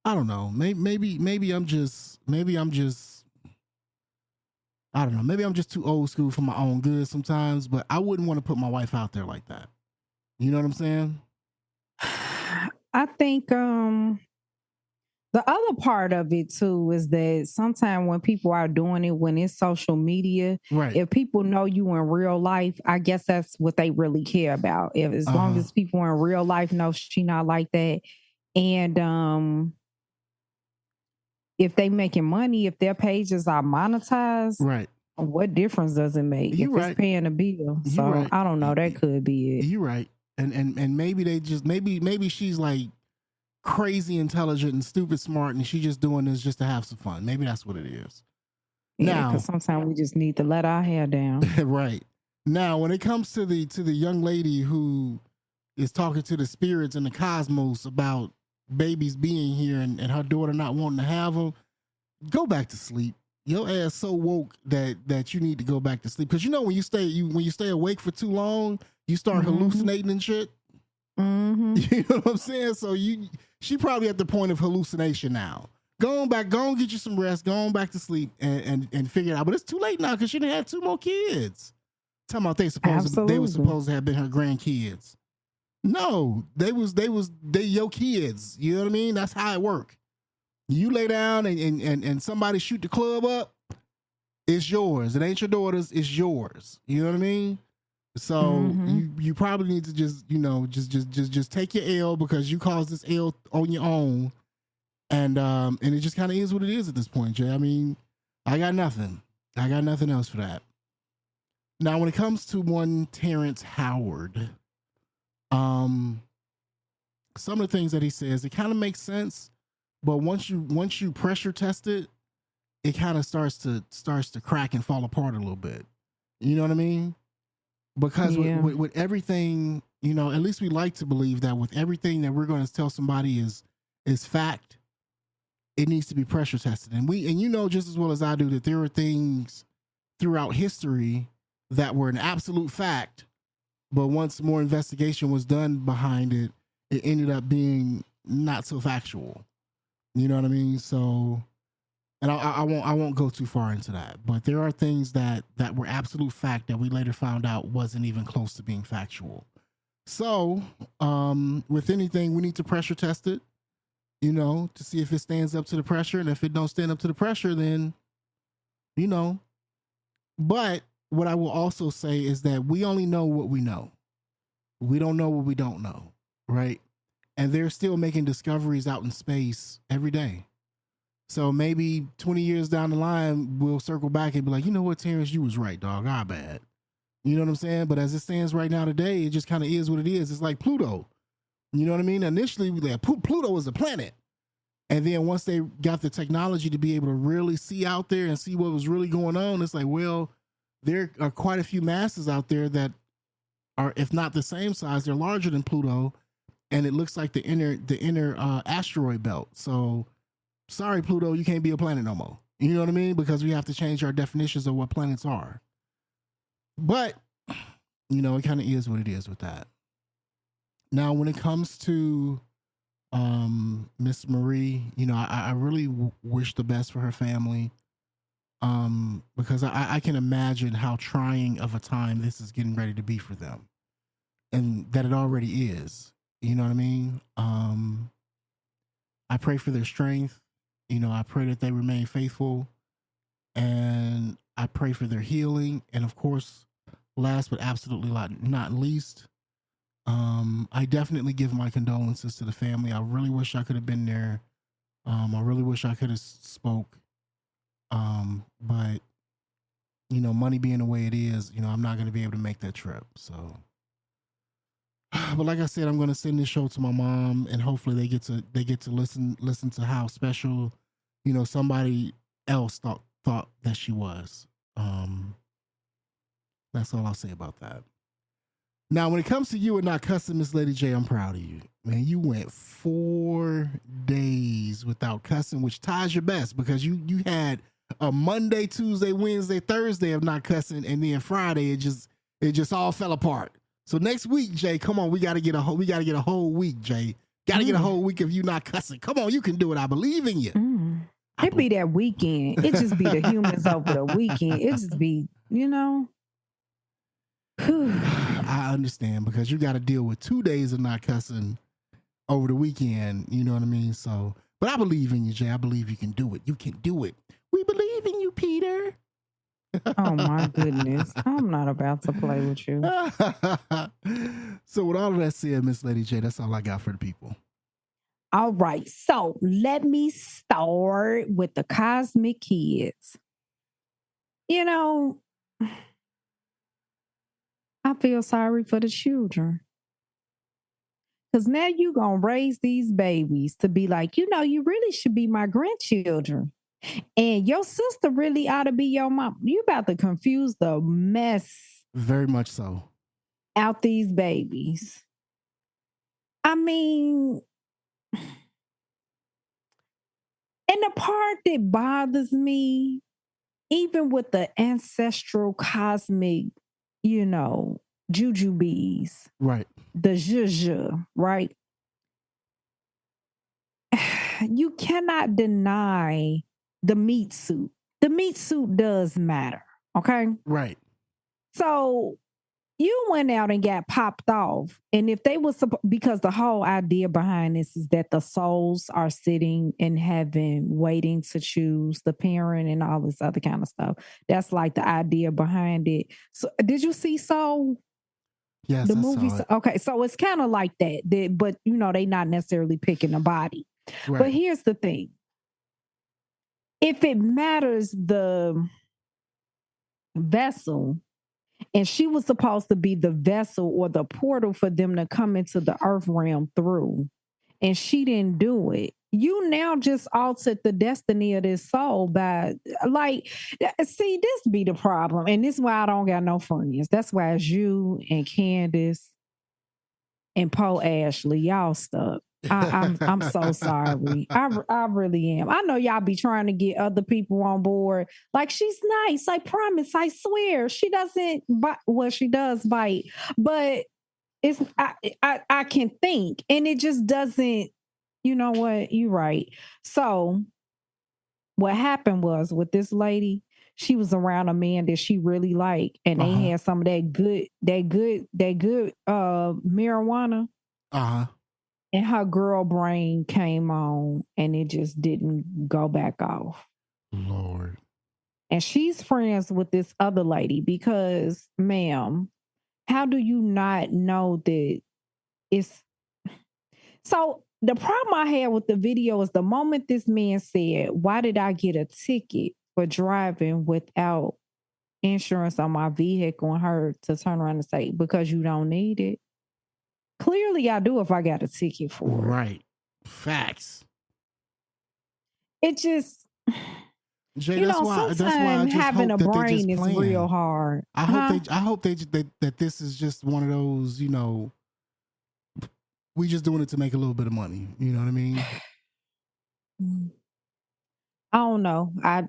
I don't know. Maybe I'm just I don't know. Maybe I'm just too old school for my own good sometimes, but I wouldn't want to put my wife out there like that. You know what I'm saying? I think the other part of it too is that sometimes when people are doing it, when it's social media, Right. if people know you in real life, I guess that's what they really care about. If as long as people in real life know she not like that, and if they making money, if their pages are monetized, right, what difference does it make you if right. it's paying a bill? You So right. I don't know. That could be it. You're right. And maybe they just maybe she's like crazy intelligent and stupid smart, and she's just doing this just to have some fun. Maybe that's what it is. Yeah, because sometimes we just need to let our hair down. Right. Now, when it comes to the young lady who is talking to the spirits and the cosmos about babies being here and her daughter not wanting to have them, go back to sleep. Your ass so woke that you need to go back to sleep, because when you stay awake for too long, you start hallucinating and shit. You know what I'm saying? So she probably at the point of hallucination now, Go on back, go on, get you some rest, go on back to sleep and figure it out. But it's too late now because she done had 2 more kids. Talking about they were supposed to have been her grandkids. No, they your kids. You know what I mean? That's how it worked. You lay down and somebody shoot the club up, it's yours. It ain't your daughter's, it's yours. You know what I mean? So you probably need to just take your L because you caused this L on your own. And it just kind of is what it is at this point, Jay. I mean, I got nothing else for that. Now, when it comes to one Terrence Howard, some of the things that he says, it kind of makes sense, but once you pressure test it, it kind of starts to crack and fall apart a little bit. You know what I mean? Because with everything, at least we like to believe that with everything that we're going to tell somebody is fact, it needs to be pressure tested. And just as well as I do that there are things throughout history that were an absolute fact, but once more investigation was done behind it, it ended up being not so factual. You know what I mean? So, and I won't go too far into that, but there are things that were absolute fact that we later found out wasn't even close to being factual. So, with anything, we need to pressure test it, to see if it stands up to the pressure. And if it don't stand up to the pressure, then, but what I will also say is that we only know what we know. We don't know what we don't know, right? And they're still making discoveries out in space every day. So maybe 20 years down the line, we'll circle back and be like, you know what, Terrence, you was right, dog. Our bad. You know what I'm saying? But as it stands right now today, it just kind of is what it is. It's like Pluto. You know what I mean? Initially, Pluto was a planet. And then once they got the technology to be able to really see out there and see what was really going on, it's like, well, there are quite a few masses out there that are, if not the same size, they're larger than Pluto. And it looks like the inner asteroid belt. So sorry, Pluto, you can't be a planet no more. You know what I mean? Because we have to change our definitions of what planets are. But, it kind of is what it is with that. Now, when it comes to Miss Marie, I really wish the best for her family. Because I can imagine how trying of a time this is getting ready to be for them. And that it already is. You know what I mean? I pray for their strength. I pray that they remain faithful. And I pray for their healing. And of course, last but absolutely not least, I definitely give my condolences to the family. I really wish I could have been there. I really wish I could have spoke. But money being the way it is, I'm not going to be able to make that trip. So, but like I said, I'm going to send this show to my mom, and hopefully they get to listen to how special, somebody else thought that she was. That's all I'll say about that. Now, when it comes to you and not cussing, Miss Lady Jae, I'm proud of you. Man, you went 4 days without cussing, which ties your best because you had a Monday, Tuesday, Wednesday, Thursday of not cussing, and then Friday it just all fell apart. So next week, Jay, come on, we got to get a whole week, Jay. Got to get a whole week of you not cussing. Come on, you can do it. I believe in you. It be that weekend. It just be the humans over the weekend. It just be, I understand because you got to deal with 2 days of not cussing over the weekend. You know what I mean? So, but I believe in you, Jay. I believe you can do it. You can do it. We believe in you, Peter. Oh my goodness. I'm not about to play with you. So with all of that said, Miss Lady Jae, that's all I got for the people. All right. So let me start with the Cosmic Kids. I feel sorry for the children. Because now you're going to raise these babies to be like, you really should be my grandchildren. And your sister really ought to be your mom. You about to confuse the mess. Very much so. Out these babies. I mean, and the part that bothers me, even with the ancestral cosmic, jujubes. Right. The zhuzh, right? you cannot deny the meat suit. The meat suit does matter. Okay. Right. So you went out and got popped off. And if they was because the whole idea behind this is that the souls are sitting in heaven waiting to choose the parent and all this other kind of stuff. That's like the idea behind it. So did you see Soul? Yes, The I movie? saw it. Okay, so it's kind of like that. But they not necessarily picking the body. But Right. here's the thing. If it matters the vessel, and she was supposed to be the vessel or the portal for them to come into the earth realm through, and she didn't do it. You now just altered the destiny of this soul by, like, see, this be the problem. And this is why I don't got no friends. That's why it's you and Candace and Poe Ashley. Y'all stuck. I'm so sorry. I really am. I know y'all be trying to get other people on board. Like, she's nice. I promise. I swear. She doesn't bite. Well, she does bite, but it's I can think, and it just doesn't. You know what? You're right. So what happened was with this lady, she was around a man that she really liked, and they Uh-huh. had some of that good marijuana. Uh-huh. And her girl brain came on and it just didn't go back off. Lord. And she's friends with this other lady because, ma'am, how do you not know that it's so? The problem I had with the video is the moment this man said, "Why did I get a ticket for driving without insurance on my vehicle?" and her to turn around and say, "Because you don't need it." Clearly, I do if I got a ticket for it. Right. Facts. It just, Jay, that's why I sometimes just having hope a that they brain just is real playing. hard. I hope Huh? that this is just one of those, we just doing it to make a little bit of money. You know what I mean? I don't know. I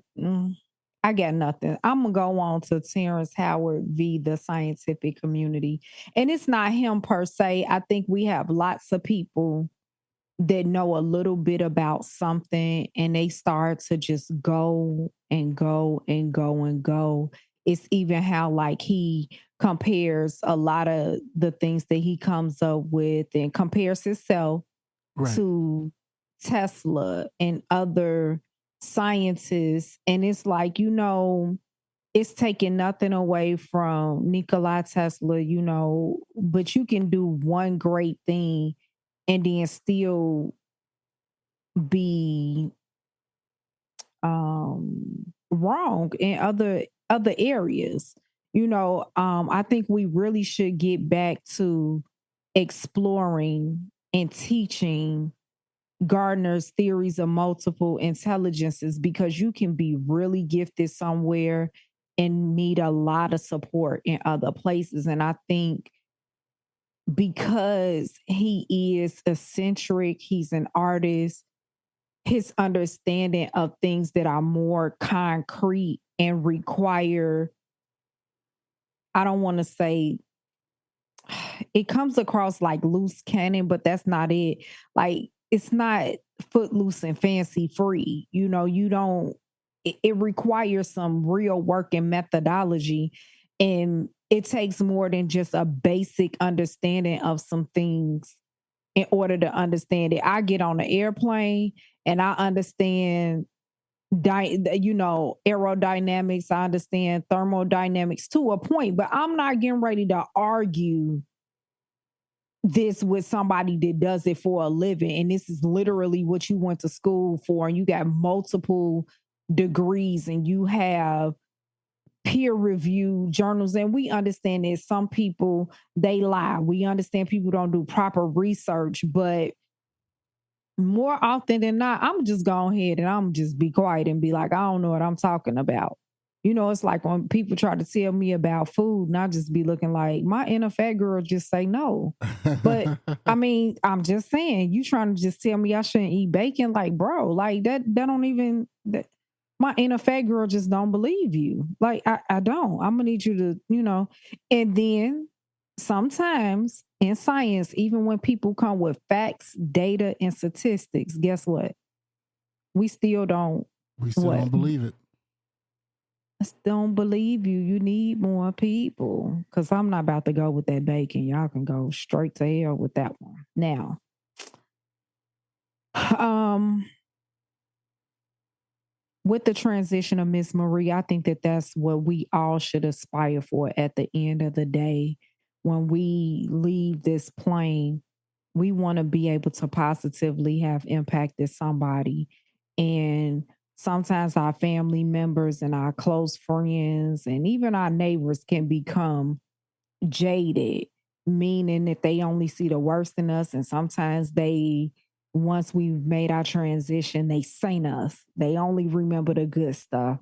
got nothing. I'm gonna go on to Terrence Howard v. the Scientific Community, and it's not him per se. I think we have lots of people that know a little bit about something, and they start to just go and go and go and go. It's even how like he compares a lot of the things that he comes up with and compares himself Right. to Tesla and other scientists. And it's like, it's taking nothing away from Nikola Tesla, but you can do one great thing and then still be wrong in other areas. I think we really should get back to exploring and teaching Gardner's theories of multiple intelligences, because you can be really gifted somewhere and need a lot of support in other places. And I think because he is eccentric, he's an artist, his understanding of things that are more concrete and require, I don't want to say, it comes across like loose cannon, but that's not it. Like, it's not footloose and fancy free. You don't, it requires some real work and methodology. And it takes more than just a basic understanding of some things in order to understand it. I get on the airplane and I understand aerodynamics, I understand thermodynamics to a point, but I'm not getting ready to argue this with somebody that does it for a living. And this is literally what you went to school for. And you got multiple degrees and you have peer reviewed journals. And we understand that some people, they lie. We understand people don't do proper research, but more often than not, I'm just go ahead and I'm just be quiet and be like, I don't know what I'm talking about. It's like when people try to tell me about food, and I just be looking like my inner fat girl just say no. But I mean, I'm just saying, you trying to just tell me I shouldn't eat bacon, like, bro, like that don't even that my inner fat girl just don't believe you. Like, I don't. I'm gonna need you to, and then sometimes in science, even when people come with facts, data, and statistics, guess what? We still don't. We still What? don't believe it. I still don't believe you. You need more people. Because I'm not about to go with that bacon. Y'all can go straight to hell with that one. Now, um, with the transition of Miss Marie, I think that that's what we all should aspire for at the end of the day. When we leave this plane, we want to be able to positively have impacted somebody. And sometimes our family members and our close friends and even our neighbors can become jaded, meaning that they only see the worst in us. And sometimes they, once we've made our transition, they saint us. They only remember the good stuff.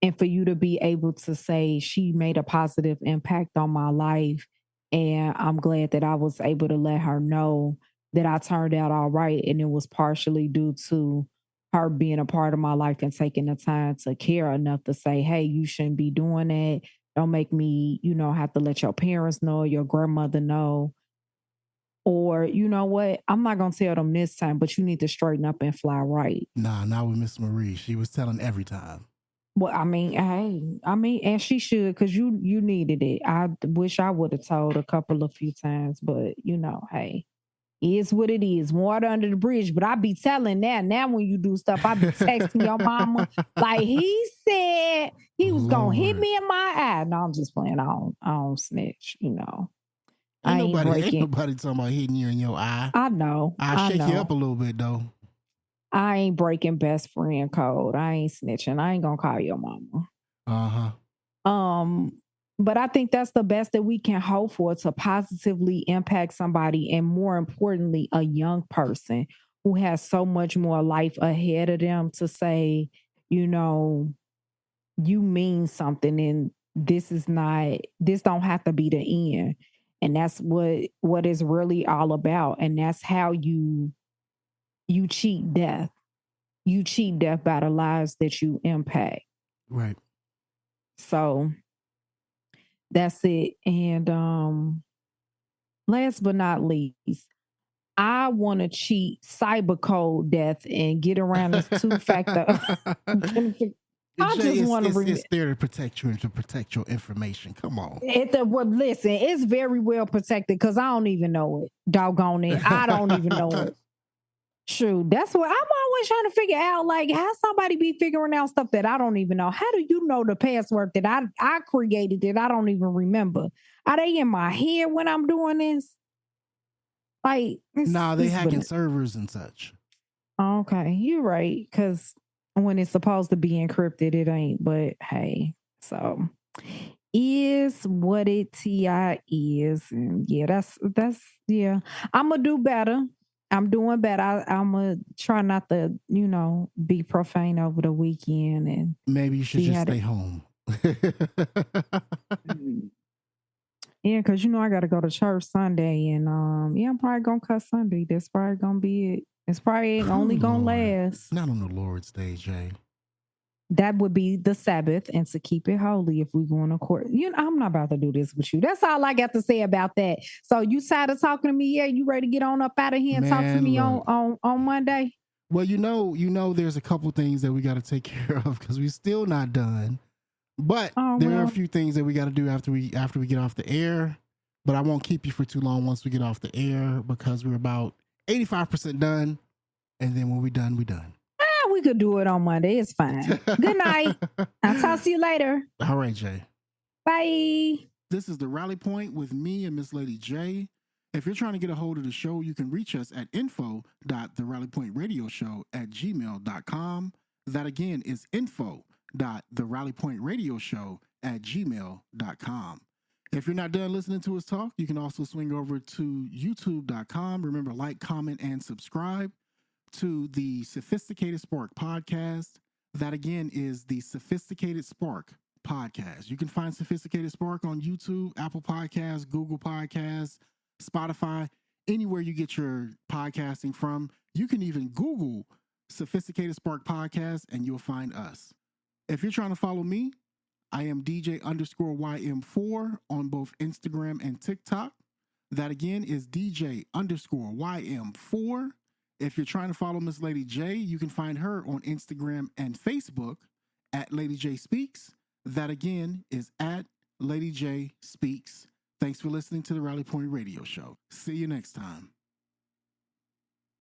And for you to be able to say, she made a positive impact on my life. And I'm glad that I was able to let her know that I turned out all right. And it was partially due to her being a part of my life and taking the time to care enough to say, hey, you shouldn't be doing that. Don't make me, have to let your parents know, your grandmother know. Or, you know what? I'm not going to tell them this time, but you need to straighten up and fly right. Nah, not with Miss Marie. She was telling every time. Well, and she should, because you needed it. I wish I would have told a few times, but hey, it's what it is. Water under the bridge. But I be telling that now when you do stuff, I be texting your mama like he said he was gonna hit me in my eye. No, I'm just playing. I don't snitch. Ain't nobody talking about hitting you in your eye. I know. I shake you up a little bit though. I ain't breaking best friend code. I ain't snitching. I ain't gonna call your mama. But I think that's the best that we can hope for, to positively impact somebody, and more importantly, a young person who has so much more life ahead of them, to say, you mean something, and this don't have to be the end. And that's what it's really all about. And that's how you cheat death. You cheat death by the lives that you impact. Right. So that's it. And last but not least, I want to cheat cyber code death and get around this two-factor. I just want to. It's there to protect you and to protect your information. Come on. Listen, it's very well protected because I don't even know it. Doggone it, I don't even know it. True. That's what I'm always trying to figure out. Like, how somebody be figuring out stuff that I don't even know? How do you know the password that I created that I don't even remember? Are they in my head when I'm doing this? Like, they hacking servers and such. Okay, you're right. Because when it's supposed to be encrypted, it ain't. But hey, so is what it is, and yeah, that's yeah. I'm gonna do better. I'm doing better. I'm gonna try not to, be profane over the weekend, and maybe you should just stay home. Yeah, because I got to go to church Sunday, and I'm probably gonna cuss Sunday. That's probably gonna be it. It's probably only gonna last. Not on the Lord's Day, Jay. That would be the Sabbath, and to keep it holy if we're going to court. I'm not about to do this with you. That's all I got to say about that. So you tired of talking to me? Yeah, you ready to get on up out of here and talk to me on Monday? Well, there's a couple things that we got to take care of because we're still not done. But there are a few things that we got to do after we get off the air. But I won't keep you for too long once we get off the air because we're about 85% done. And then when we're done, we're done. We could do it on Monday. It's fine. Good night. I'll talk to you later. All right, Jay. Bye. This is The Rally Point with me and Miss Lady Jae. If you're trying to get a hold of the show, you can reach us at info.therallypointradioshow@gmail.com. That again is info.therallypointradioshow@gmail.com. If you're not done listening to us talk, you can also swing over to youtube.com. Remember, like, comment, and subscribe to the Sophisticated Spark podcast. That again is the Sophisticated Spark podcast. You can find Sophisticated Spark on YouTube, Apple Podcasts, Google Podcasts, Spotify, anywhere you get your podcasting from. You can even Google Sophisticated Spark podcast and you'll find us. If you're trying to follow me, I am DJ_YM4 on both Instagram and TikTok. That again is DJ_YM4. If you're trying to follow Miss Lady Jae, you can find her on Instagram and Facebook at Lady Jae Speaks. That again is at Lady Jae Speaks. Thanks for listening to the Rally Point Radio Show. See you next time.